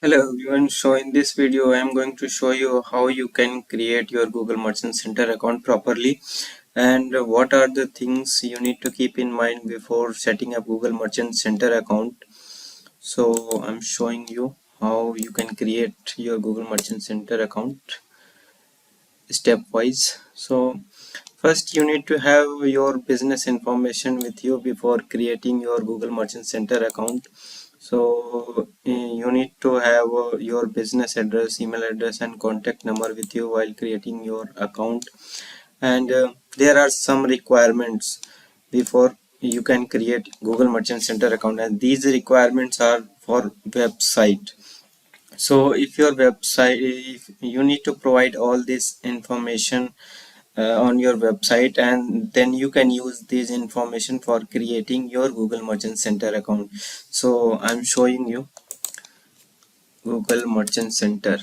Hello everyone, so in this video I am going to show you how you can create your Google Merchant Center account properly and what are the things you need to keep in mind before setting up Google Merchant Center account. So I'm showing you how you can create your Google Merchant Center account stepwise. So first you need to have your business information with you before creating your Google Merchant Center account. So you need to have your business address, email address and contact number with you while creating your account. And there are some requirements before you can create Google Merchant Center account, and these requirements are for website. So if your website, if you need to provide all this information on your website, and then you can use this information for creating your Google Merchant Center account. So I'm showing you Google Merchant Center.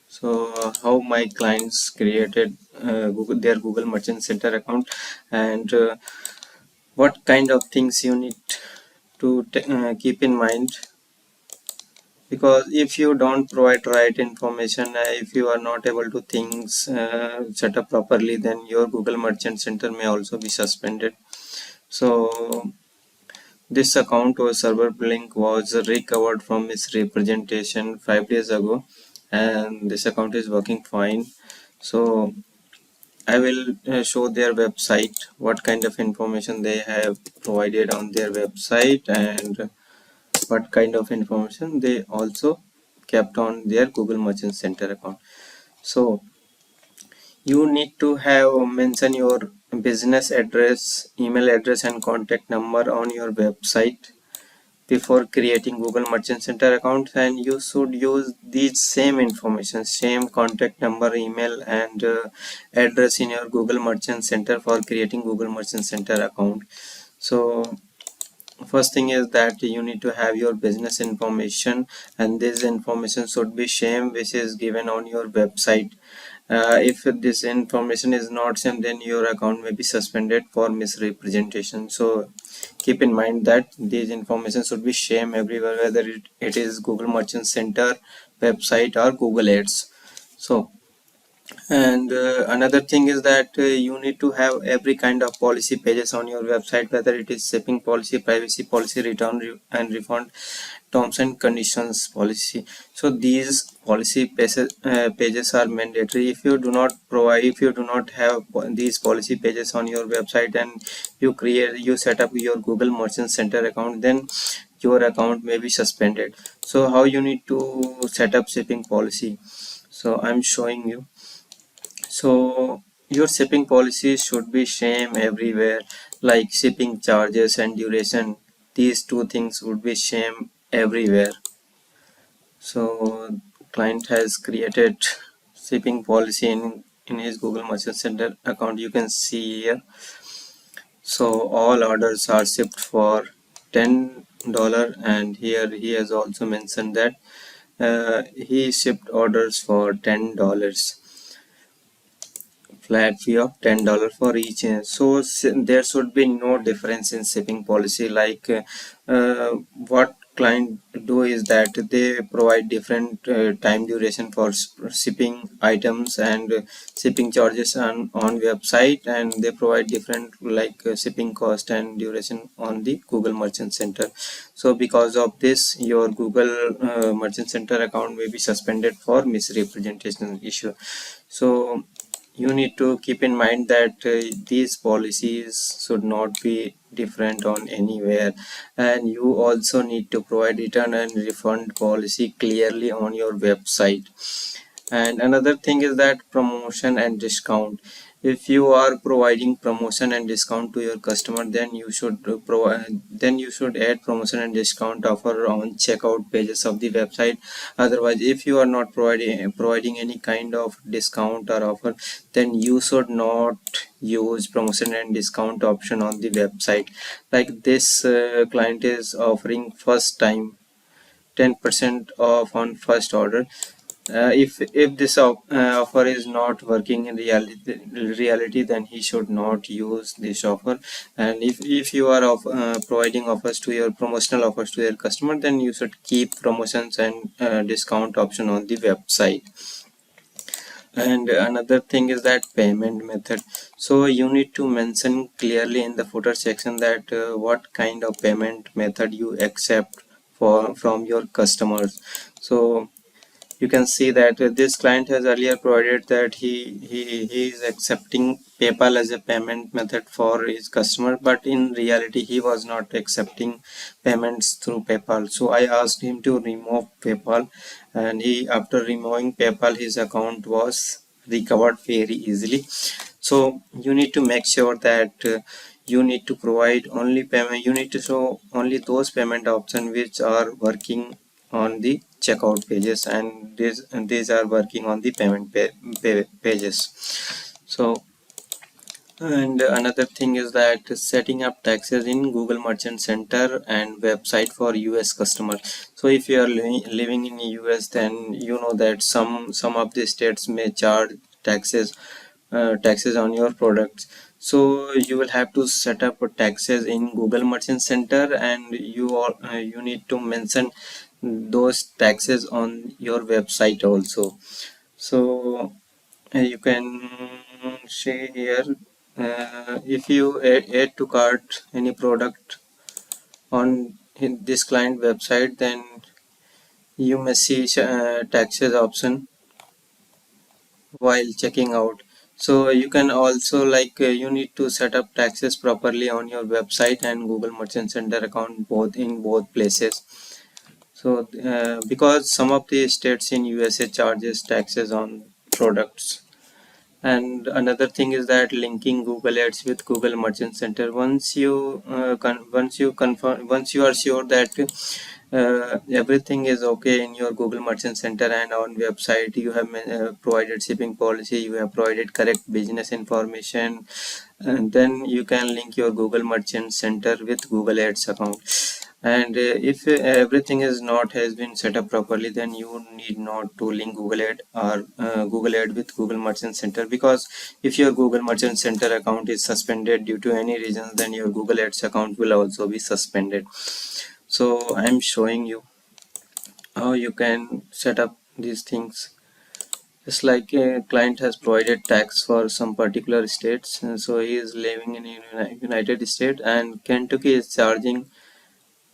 So how my clients created their Google Merchant Center account, and what kind of things you need to keep in mind, because if you don't provide right information, if you are not able to things set up properly, then your Google Merchant Center may also be suspended. So this account or server link was recovered from misrepresentation 5 days ago, and this account is working fine. So I will show their website, what kind of information they have provided on their website, and what kind of information they also kept on their Google Merchant Center account. So you need to have mention your business address, email address and contact number on your website before creating Google Merchant Center account, and you should use these same information, same contact number, email and address in your Google Merchant Center for creating Google Merchant Center account. So first thing is that you need to have your business information, and this information should be same which is given on your website. If this information is not same, then your account may be suspended for misrepresentation. So keep in mind that these information should be same everywhere, whether it is Google Merchant Center website or Google Ads. So and another thing is that you need to have every kind of policy pages on your website, whether it is shipping policy, privacy policy, return and refund, terms and conditions policy. So these policy pages are mandatory. If you do not provide, if you do not have these policy pages on your website and you set up your Google Merchant Center account, then your account may be suspended. So how you need to set up shipping policy? So I'm showing you. So your shipping policy should be same everywhere, like shipping charges and duration. These two things would be same everywhere. So client has created shipping policy in his Google Merchant Center account. You can see here. So all orders are shipped for $10, and here he has also mentioned that he shipped orders for $10, flat fee of $10 for each. So there should be no difference in shipping policy. Like what client do is that they provide different time duration for shipping items and shipping charges on website, and they provide different like shipping cost and duration on the Google Merchant Center. So because of this, your Google Merchant Center account may be suspended for misrepresentation issue. So you need to keep in mind that these policies should not be different on anywhere, and you also need to provide return and refund policy clearly on your website. And another thing is that promotion and discount. If you are providing promotion and discount to your customer, then you should add promotion and discount offer on checkout pages of the website. Otherwise, if you are not providing any kind of discount or offer, then you should not use promotion and discount option on the website. Like this client is offering first time 10% off on first order. If this offer is not working in reality, then he should not use this offer. And if you are providing offers to your promotional offers to your customer, then you should keep promotions and discount option on the website. And another thing is that payment method. So you need to mention clearly in the footer section that what kind of payment method you accept for from your customers. So you can see that this client has earlier provided that he is accepting PayPal as a payment method for his customer, but in reality he was not accepting payments through PayPal. So I asked him to remove PayPal, and he, after removing PayPal, his account was recovered very easily. So you need to make sure that you need to provide only payment, you need to show only those payment options which are working on the checkout pages, and these are working on the pages. So, and another thing is that setting up taxes in Google Merchant Center and website for US customers. So if you are living in US, then you know that some of the states may charge taxes on your products. So you will have to set up taxes in Google Merchant Center, and you need to mention those taxes on your website also. So you can say here, if you add to cart any product on in this client website, then you may see taxes option while checking out. So you can also you need to set up taxes properly on your website and Google Merchant Center account, both in both places. So because some of the states in USA charges taxes on products. And another thing is that linking Google Ads with Google Merchant Center. Once you are sure that everything is okay in your Google Merchant Center and on website, you have provided shipping policy, you have provided correct business information, and then you can link your Google Merchant Center with Google Ads account. And if everything is not has been set up properly, then you need not to link Google Ad or Google Ad with Google Merchant Center, because if your Google Merchant Center account is suspended due to any reason, then your Google Ads account will also be suspended. So I'm showing you how you can set up these things. Just like a client has provided tax for some particular states, so he is living in United States, and Kentucky is charging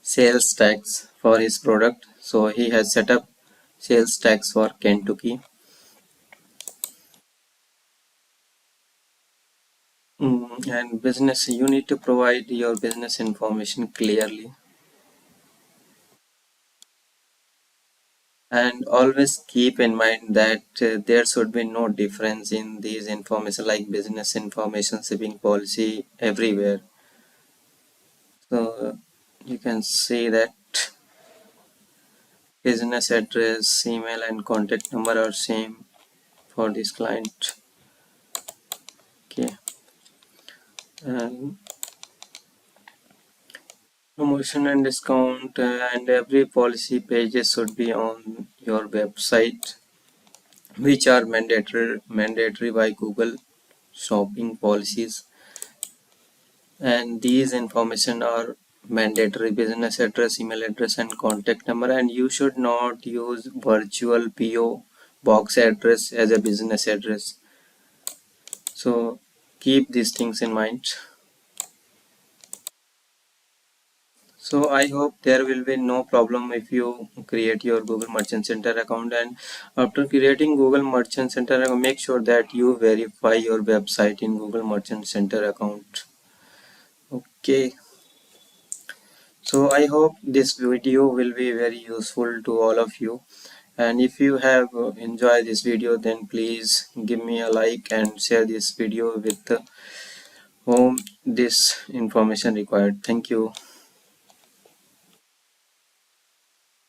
sales tax for his product, so he has set up sales tax for Kentucky. And business, you need to provide your business information clearly, and always keep in mind that there should be no difference in these information like business information, shipping policy everywhere. So you can see that business address, email and contact number are same for this client. Okay, and promotion and discount and every policy pages should be on your website, which are mandatory by Google shopping policies. And these information are mandatory: business address, email address and contact number. And you should not use virtual PO box address as a business address. So keep these things in mind. So I hope there will be no problem if you create your Google Merchant Center account. And after creating Google Merchant Center account, make sure that you verify your website in Google Merchant Center account. Okay, so I hope this video will be very useful to all of you. And if you have enjoyed this video, then please give me a like and share this video with whom this information required. Thank you.